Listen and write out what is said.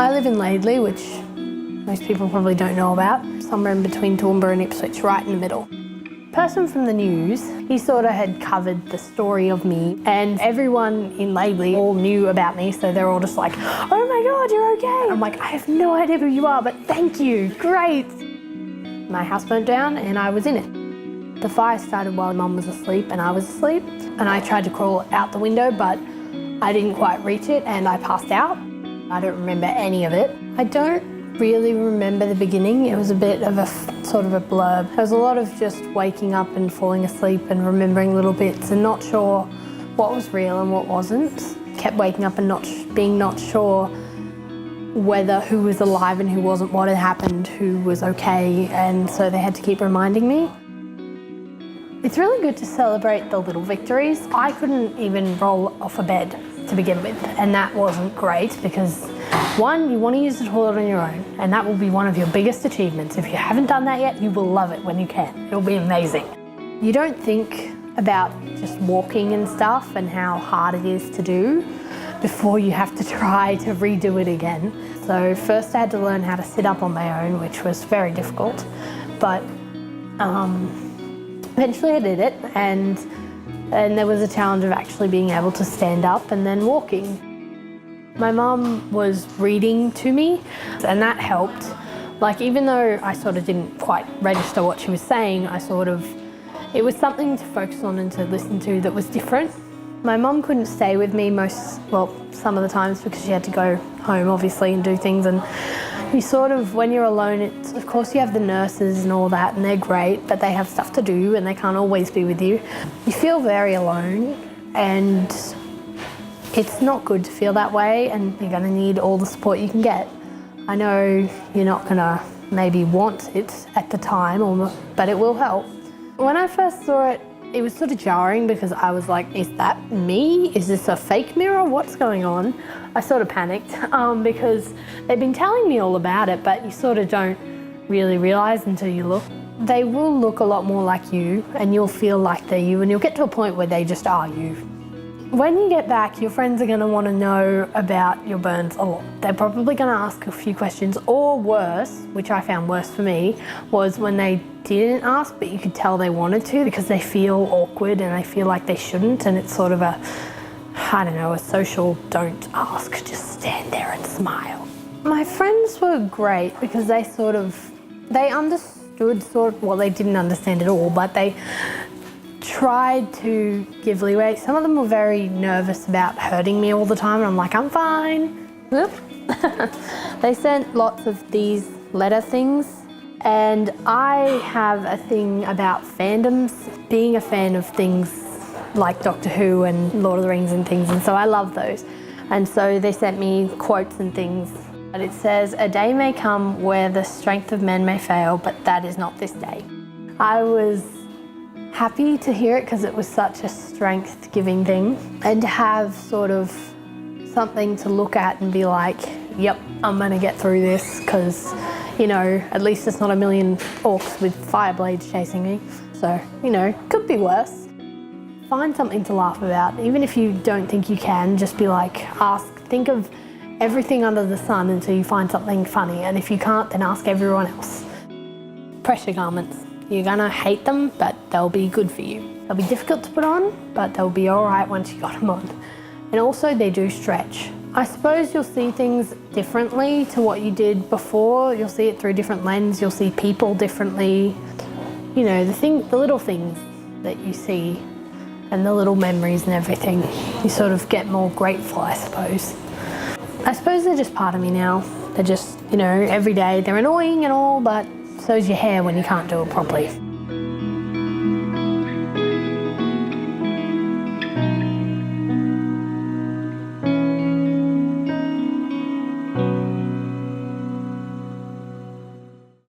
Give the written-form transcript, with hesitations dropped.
I live in Laidley, which most people probably don't know about, somewhere in between Toowoomba and Ipswich, right in the middle. Person from the news, he sort of had covered the story of me, and everyone in Laidley all knew about me, so they're all just like, oh my God, you're okay. I'm like, I have no idea who you are, but thank you, great. My house burnt down and I was in it. The fire started while Mum was asleep and I was asleep, and I tried to crawl out the window, but I didn't quite reach it and I passed out. I don't remember any of it. I don't really remember the beginning. It was a bit of a sort of a blurb. There was a lot of just waking up and falling asleep and remembering little bits and not sure what was real and what wasn't. Kept waking up and not sure whether who was alive and who wasn't, what had happened, who was okay, and so they had to keep reminding me. It's really good to celebrate the little victories. I couldn't even roll off a bed to begin with, and that wasn't great because one, you want to use the toilet on your own, and that will be one of your biggest achievements. If you haven't done that yet, you will love it when you can. It'll be amazing. You don't think about just walking and stuff and how hard it is to do before you have to try to redo it again. So first I had to learn how to sit up on my own, which was very difficult, but eventually I did it, and there was a challenge of actually being able to stand up and then walking. My mum was reading to me, and that helped. Like, even though I sort of didn't quite register what she was saying, it was something to focus on and to listen to that was different. My mum couldn't stay with me some of the times because she had to go home, obviously, and do things. And you sort of, when you're alone, of course you have the nurses and all that, and they're great, but they have stuff to do and they can't always be with you. You feel very alone, and it's not good to feel that way, and you're gonna need all the support you can get. I know you're not gonna maybe want it at the time, but it will help. When I first saw it, it was sort of jarring because I was like, is that me? Is this a fake mirror? What's going on? I sort of panicked because they've been telling me all about it, but you sort of don't really realise until you look. They will look a lot more like you, and you'll feel like they're you, and you'll get to a point where they just are you. When you get back, your friends are going to want to know about your burns a lot. They're probably going to ask a few questions, or worse, which I found worse for me, was when they didn't ask, but you could tell they wanted to because they feel awkward and they feel like they shouldn't, and it's sort of a social don't ask, just stand there and smile. My friends were great because they understood they didn't understand it all, but they tried to give leeway. Some of them were very nervous about hurting me all the time, and I'm like, I'm fine. They sent lots of these letter things, and I have a thing about fandoms, being a fan of things like Doctor Who and Lord of the Rings and things, and so I love those. And so they sent me quotes and things, and it says, "A day may come where the strength of men may fail, but that is not this day." I was happy to hear it because it was such a strength-giving thing, and to have sort of something to look at and be like, yep, I'm gonna get through this because, at least it's not a million orcs with fire blades chasing me. So, could be worse. Find something to laugh about. Even if you don't think you can, just be like, think of everything under the sun until you find something funny, and if you can't, then ask everyone else. Pressure garments. You're gonna hate them, but they'll be good for you. They'll be difficult to put on, but they'll be all right once you got them on. And also they do stretch. I suppose you'll see things differently to what you did before. You'll see it through a different lens. You'll see people differently. The little things that you see and the little memories and everything. You sort of get more grateful, I suppose. I suppose they're just part of me now. They're just, every day. They're annoying and all, but so's your hair when you can't do it properly.